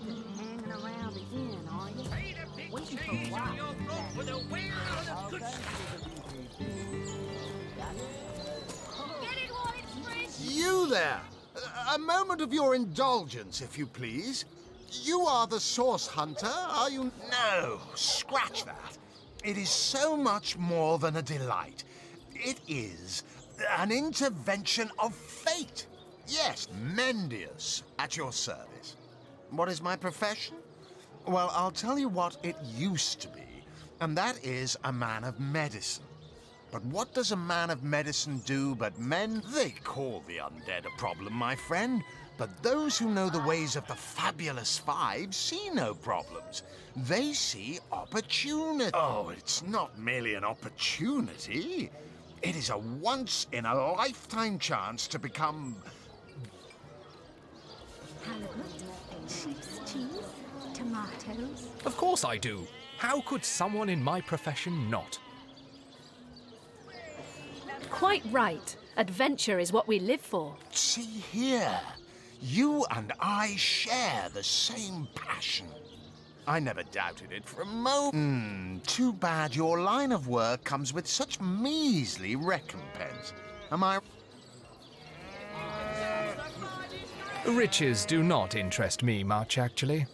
you're just hanging around the inn, are you? Paid a big Waiting for change what? on your book for the whale or the good stuff. Get it while it's fresh! You there! A moment of your indulgence, if you please. You are the source hunter, are you? No, scratch that. It is so much more than a delight. It is an intervention of fate. Yes, Mendius, at your service. What is my profession? Well, I'll tell you what it used to be, and that is a man of medicine. But what does a man of medicine do but mend? They call the undead a problem, my friend. But those who know the ways of the Fabulous Five see no problems. They see opportunity. Oh, it's not merely an opportunity. It is a once-in-a-lifetime chance to become... Halibut, sheep's cheese, tomatoes. Of course I do. How could someone in my profession not? Quite right. Adventure is what we live for. See here. You and I share the same passion. I never doubted it for a moment. Too bad your line of work comes with such measly recompense. Am I... Riches do not interest me much, actually.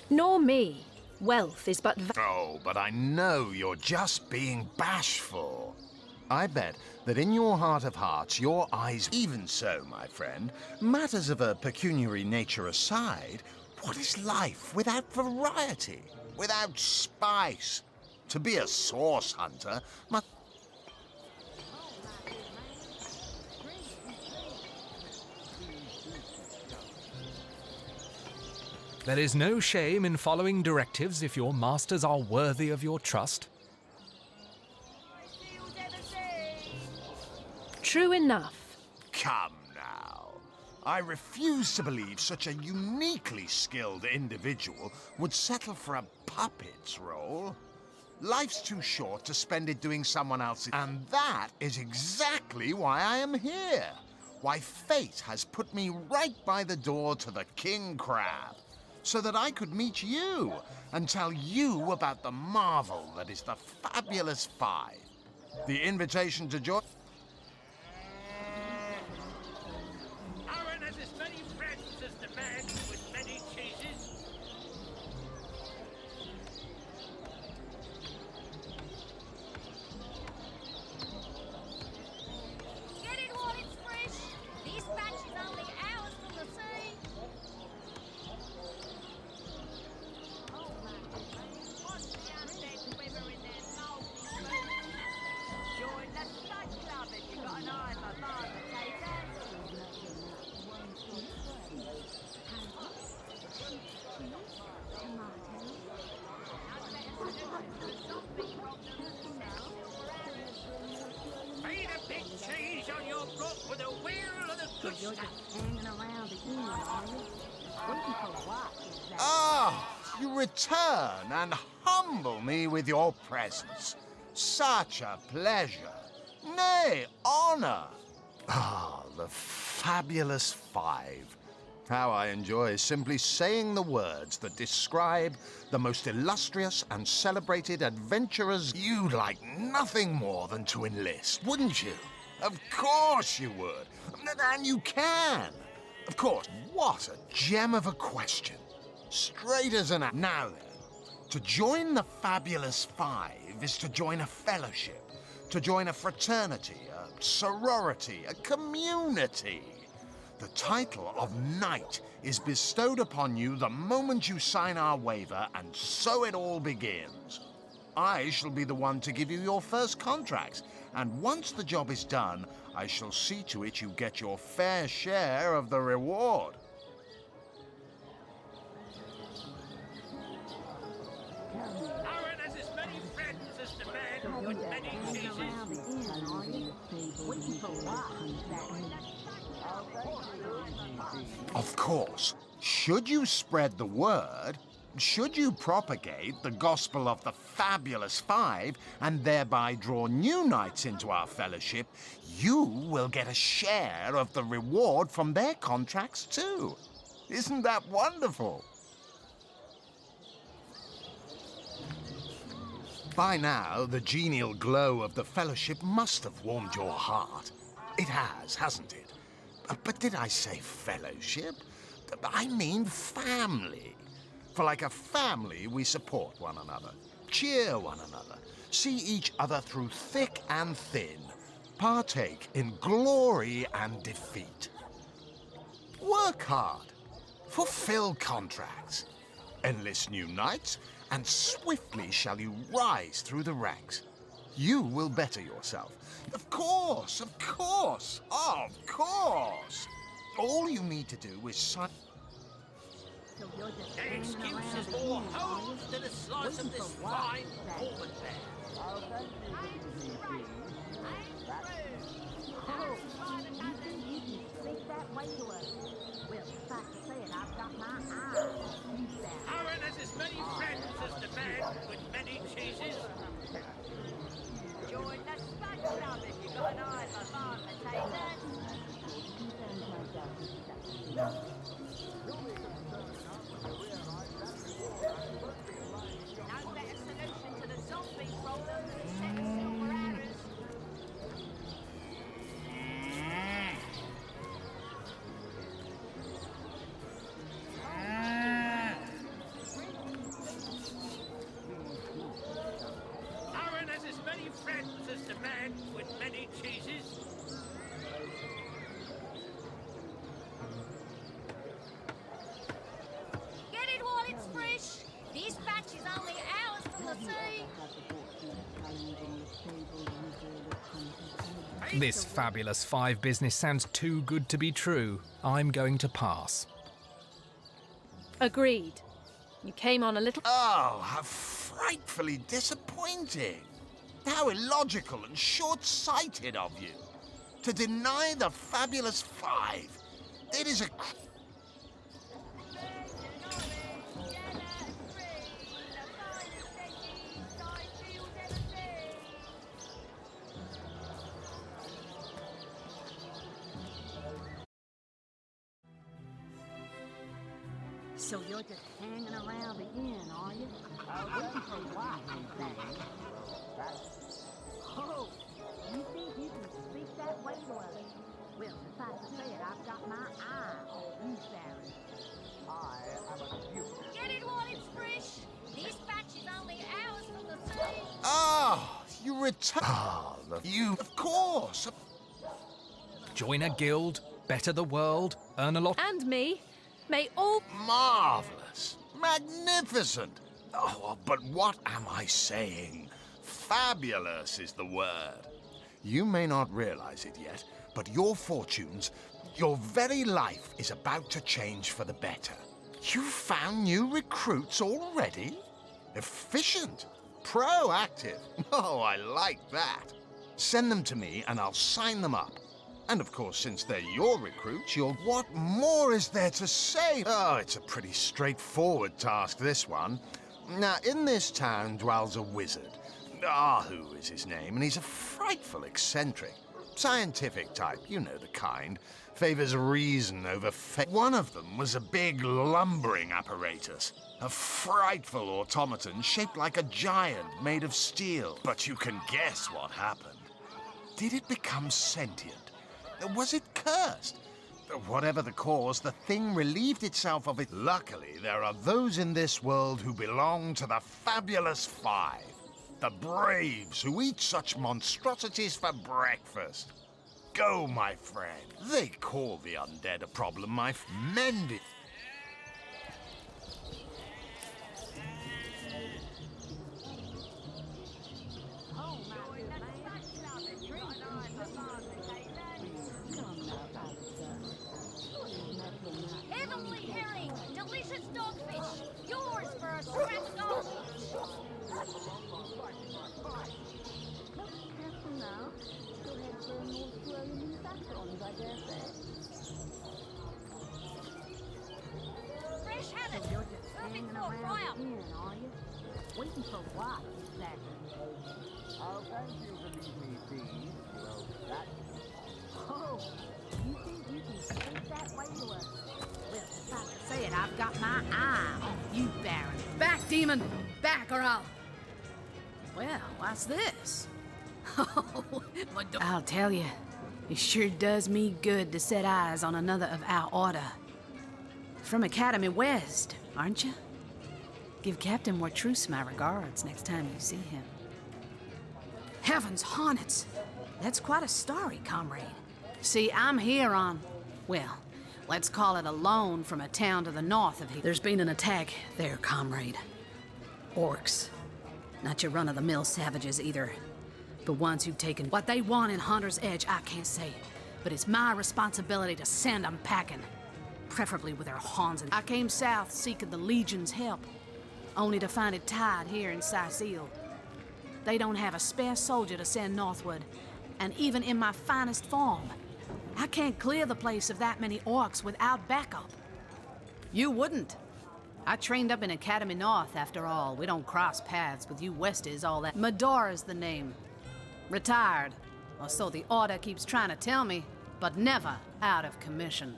Nor me. Wealth is but... Oh, but I know you're just being bashful. I bet that in your heart of hearts, your eyes... Even so, my friend, matters of a pecuniary nature aside, what is life without variety, without spice? To be a source hunter must... There is no shame in following directives if your masters are worthy of your trust. True enough. Come now. I refuse to believe such a uniquely skilled individual would settle for a puppet's role. Life's too short to spend it doing someone else's... And that is exactly why I am here. Why fate has put me right by the door to the King Crab. So that I could meet you and tell you about the marvel that is the Fabulous Five. The invitation to join... Aaron has as many friends as the man with many cheeses. Get it while it's fresh! This batch is only hours from the sea! What's the undead weather in their mouths? Join the stud club if you've got an eye for bar Paid a big change on your book for the whale or the good You're stuff. just hanging around the inn, are you? Waiting for what? Exactly? Ah, you return and humble me with your presence. Such a pleasure. Nay, honor. Ah, the Fabulous Five. How I enjoy simply saying the words that describe the most illustrious and celebrated adventurers. You'd like nothing more than to enlist, wouldn't you? Of course you would. And you can. Of course, what a gem of a question. Straight as an... Now then, to join the Fabulous Five is to join a fellowship, to join a fraternity, a sorority, a community. The title of Knight is bestowed upon you the moment you sign our waiver, and so it all begins. I shall be the one to give you your first contracts, and once the job is done, I shall see to it you get your fair share of the reward. Aaron has as many friends as the man with many Hanging cheeses. around the inn, are you? Waiting for what? Exactly? Of course, should you spread the word, should you propagate the gospel of the Fabulous Five and thereby draw new knights into our fellowship, you will get a share of the reward from their contracts too. Isn't that wonderful? By now, the genial glow of the Fellowship must have warmed your heart. It has, hasn't it? But did I say fellowship? I mean family. For like a family, we support one another, cheer one another, see each other through thick and thin, partake in glory and defeat. Work hard, fulfill contracts, enlist new knights, and swiftly shall you rise through the ranks. You will better yourself. Of course, of course, of course. All you need to do is sign... An excuse is more holes than a slice of this fine Corbin bear. Aaron has as many friends as the man with many cheeses. Join the Stud Club if you've got an eye for farm potatoes. No better solution to the zombie problem than a set of silver arrows. Aaron has as many friends as the man with many cheeses. Get it while it's fresh. This batch is only hours from the sea. This fabulous 5 business sounds too good to be true. I'm going to pass. Agreed. You came on a little... Oh, how frightfully disappointing. How illogical and short-sighted of you. To deny the fabulous 5. It is a... So you're just hanging around again, are you? Waiting for what, exactly? Oh, you think you can speak that way to us? Well, suffice to say it, I've got my eye on you, Sarah. Get it while it's fresh. This batch is only hours from the sea. Oh, you return... Ah, you... Of course. Join a guild, better the world, earn a lot... And me. May all... Marvelous. Magnificent. Oh, but what am I saying? Fabulous is the word. You may not realize it yet, but your fortunes, your very life is about to change for the better. You found new recruits already? Efficient. Proactive. Oh, I like that. Send them to me and I'll sign them up. And of course, since they're your recruits, you'll... What more is there to say? Oh, it's a pretty straightforward task, this one. Now, in this town dwells a wizard. Ahu is his name, and he's a frightful eccentric. Scientific type, you know the kind. Favors reason over faith. One of them was a big lumbering apparatus. A frightful automaton shaped like a giant made of steel. But you can guess what happened. Did it become sentient? Was it cursed? Whatever the cause, the thing relieved itself of it. Luckily, there are those in this world who belong to the fabulous 5. The braves who eat such monstrosities for breakfast. Go, my friend. They call the undead a problem, mend it. Heavenly herring, delicious dogfish, yours for a scratch dog. Careful now. Still have some more swirling in the background, I dare say. Fresh So haddock, you're just perfect hanging for a around fry-up. again, are you? Waiting for what, exactly? I'll thank you for leaving me be, that. Oh, you think you can speak that way to us? Well, suffice to I've got my eye on you, Baron. Back, demon! Back, or I'll... Well, what's this? Oh, I'll tell you, it sure does me good to set eyes on another of our order. From Academy West, aren't you? Give Captain Wartruce my regards next time you see him. Heavens hornets! That's quite a story, comrade. See, I'm here on, well, let's call it a loan from a town to the north of here. There's been an attack there, comrade. Orcs. Not your run-of-the-mill savages either. But ones who've taken what they want in Hunter's Edge, I can't say. But it's my responsibility to send them packing. Preferably with their horns. I came south seeking the Legion's help, only to find it tied here in Sicile. They don't have a spare soldier to send northward, and even in my finest form, I can't clear the place of that many orcs without backup. You wouldn't. I trained up in Academy North, after all. We don't cross paths with you Westies, all that. Medora's the name. Retired, or so the Order keeps trying to tell me, but never out of commission.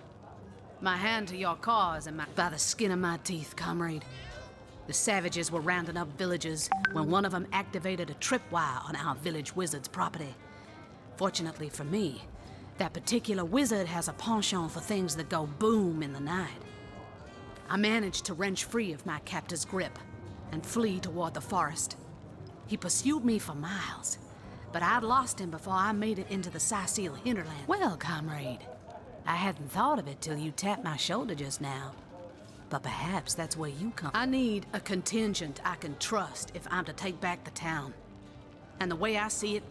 My hand to your cause and by the skin of my teeth, comrade. The savages were rounding up villagers when one of them activated a tripwire on our village wizard's property. Fortunately for me, that particular wizard has a penchant for things that go boom in the night. I managed to wrench free of my captor's grip and flee toward the forest. He pursued me for miles, but I'd lost him before I made it into the Sicile hinterland. Well, comrade, I hadn't thought of it till you tapped my shoulder just now. But perhaps that's where you come. I need a contingent I can trust if I'm to take back the town. And the way I see it,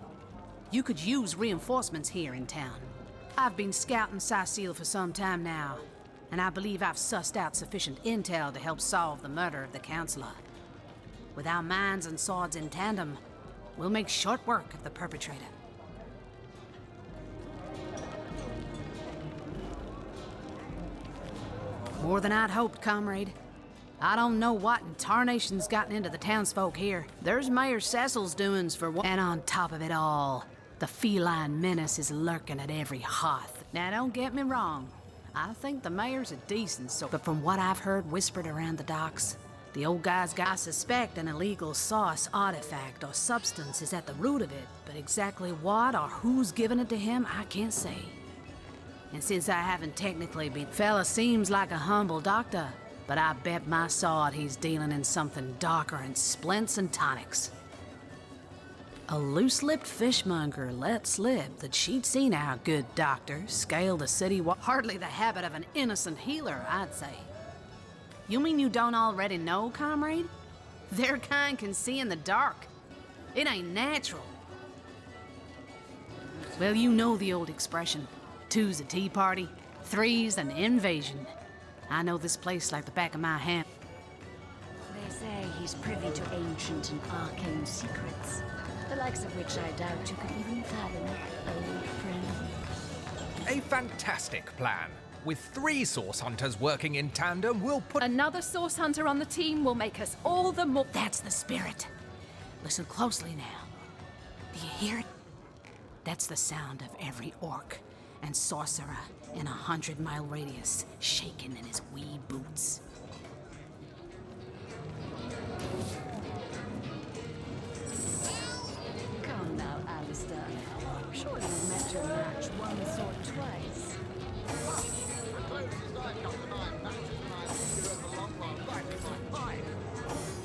you could use reinforcements here in town. I've been scouting Sicile for some time now, and I believe I've sussed out sufficient intel to help solve the murder of the Counselor. With our minds and swords in tandem, we'll make short work of the perpetrator. More than I'd hoped, comrade. I don't know what in tarnation's gotten into the townsfolk here. There's Mayor Cecil's doings for one. And on top of it all, the feline menace is lurking at every hearth. Now, don't get me wrong. I think the mayor's a decent sort. But from what I've heard whispered around the docks, the old guy's got, I suspect, an illegal source, artifact, or substance is at the root of it. But exactly what or who's giving it to him, I can't say. And since I haven't technically been... Fella seems like a humble doctor, but I bet my sword he's dealing in something darker and splints and tonics. A loose-lipped fishmonger let slip that she'd seen our good doctor scale the city wall. Hardly the habit of an innocent healer, I'd say. You mean you don't already know, comrade? Their kind can see in the dark. It ain't natural. Well, you know the old expression. 2's a tea party, 3's an invasion. I know this place like the back of my hand. They say he's privy to ancient and arcane secrets, the likes of which I doubt you could even fathom, old friend. A fantastic plan. With 3 source hunters working in tandem, we'll put... Another source hunter on the team will make us all the more... That's the spirit. Listen closely now. Do you hear it? That's the sound of every orc and sorcerer in a 100-mile radius, shaking in his wee boots. Come now, Alistair. Surely you've met your match once or twice.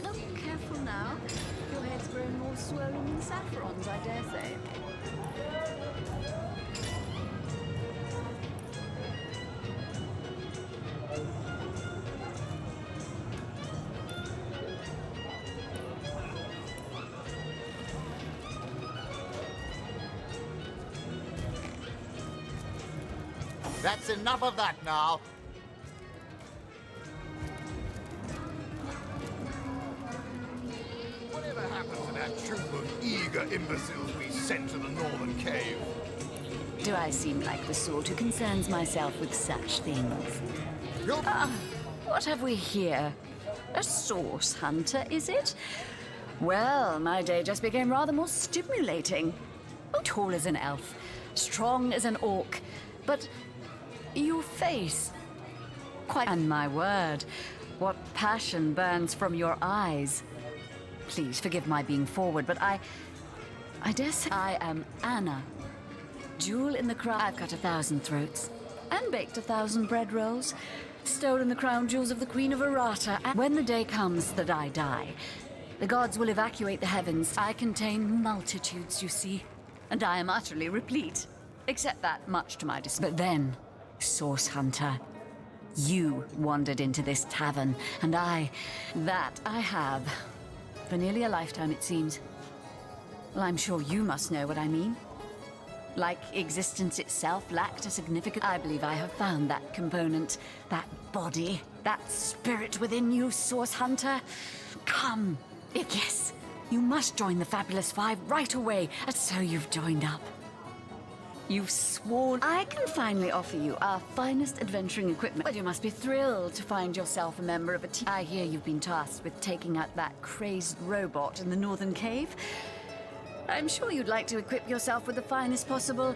Oh, careful now. Your head's growing more swollen than saffrons, I dare say. That's enough of that now. Whatever happened to that troop of eager imbeciles we sent to the northern cave? Do I seem like the sort who concerns myself with such things? What have we here? A source hunter, is it? Well, my day just became rather more stimulating. Tall as an elf, strong as an orc, but your face... Quite. And my word, what passion burns from your eyes. Please forgive my being forward, but I dare say I am Anna. Jewel in the crown. I've cut 1,000 throats and baked 1,000 bread rolls, stolen the crown jewels of the Queen of Arata. And when the day comes that I die, the gods will evacuate the heavens. I contain multitudes, you see, and I am utterly replete. Except that, much to my dismay. But then, Source Hunter, you wandered into this tavern, and I have. For nearly a lifetime, it seems. Well, I'm sure you must know what I mean. Like existence itself lacked a significant... I believe I have found that component, that body, that spirit within you, Source Hunter. Come. Yes, you must join the Fabulous Five right away, and so you've joined up. You've sworn I can finally offer you our finest adventuring equipment. Well, you must be thrilled to find yourself a member of a team. I hear you've been tasked with taking out that crazed robot in the Northern Cave. I'm sure you'd like to equip yourself with the finest possible...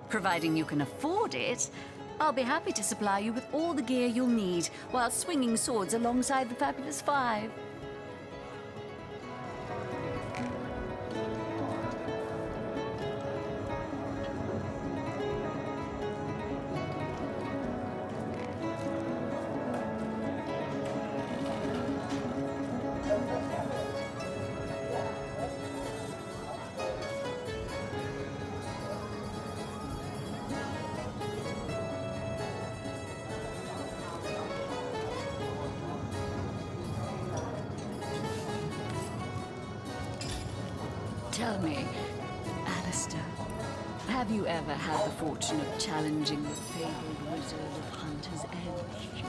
providing you can afford it, I'll be happy to supply you with all the gear you'll need while swinging swords alongside the Fabulous Five. Tell me, Alistair, have you ever had the fortune of challenging the fabled wizard of Hunter's Edge?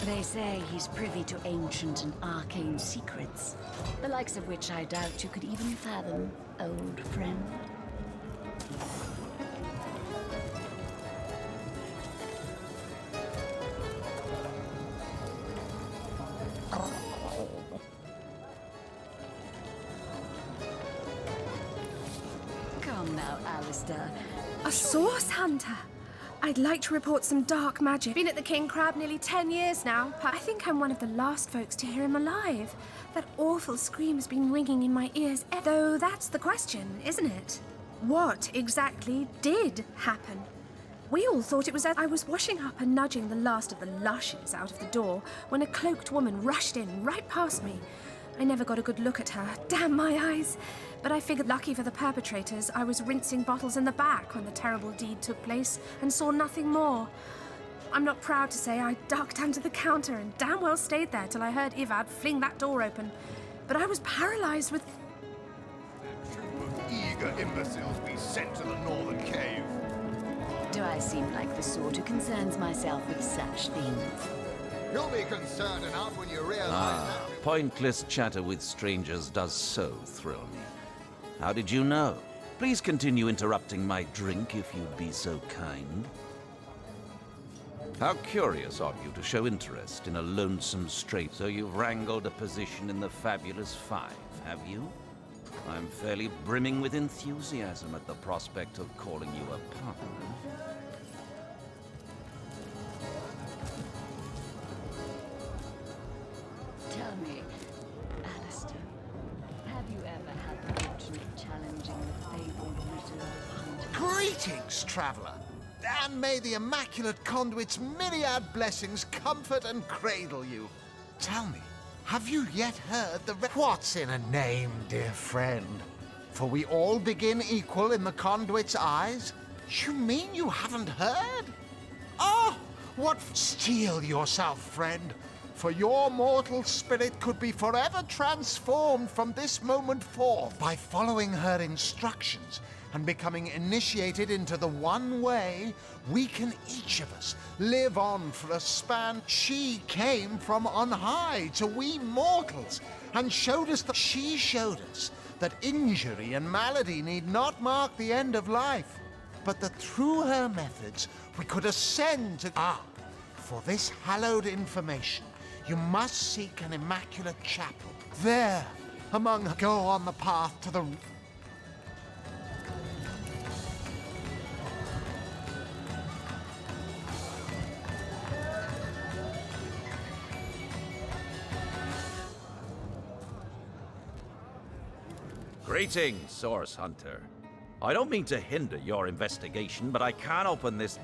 They say he's privy to ancient and arcane secrets, the likes of which I doubt you could even fathom, old friend. Come now, Alistair. A source hunter? I'd like to report some dark magic. Been at the King Crab nearly 10 years now. I think I'm one of the last folks to hear him alive. That awful scream has been ringing in my ears. Though that's the question, isn't it? What exactly did happen? We all thought it was as I was washing up and nudging the last of the lushes out of the door when a cloaked woman rushed in right past me. I never got a good look at her. Damn my eyes. But I figured, lucky for the perpetrators, I was rinsing bottles in the back when the terrible deed took place and saw nothing more. I'm not proud to say I ducked under the counter and damn well stayed there till I heard Ivad fling that door open. But I was paralyzed with... A troop of eager imbeciles we sent to the Northern Cave. Do I seem like the sort who concerns myself with such things? You'll be concerned enough when you realize that... Pointless chatter with strangers does so thrill me. How did you know? Please continue interrupting my drink if you'd be so kind. How curious of you to show interest in a lonesome strait. So you've wrangled a position in the Fabulous Five, have you? I'm fairly brimming with enthusiasm at the prospect of calling you a partner. Tell me, Alistair, have you ever had the fortune of challenging the fabled wizard of Hunter? Greetings, traveler, and may the Immaculate Conduit's myriad blessings comfort and cradle you. Tell me, have you yet heard the What's in a name, dear friend? For we all begin equal in the Conduit's eyes? You mean you haven't heard? Oh, what... Steel yourself, friend, for your mortal spirit could be forever transformed from this moment forth by following her instructions and becoming initiated into the one way we can each of us live on for a span. She came from on high to we mortals and showed us that she showed us that injury and malady need not mark the end of life, but that through her methods we could ascend to... For this hallowed information, you must seek an immaculate chapel. There, among... Go on the path to the... Greetings, Source Hunter. I don't mean to hinder your investigation, but I can't open this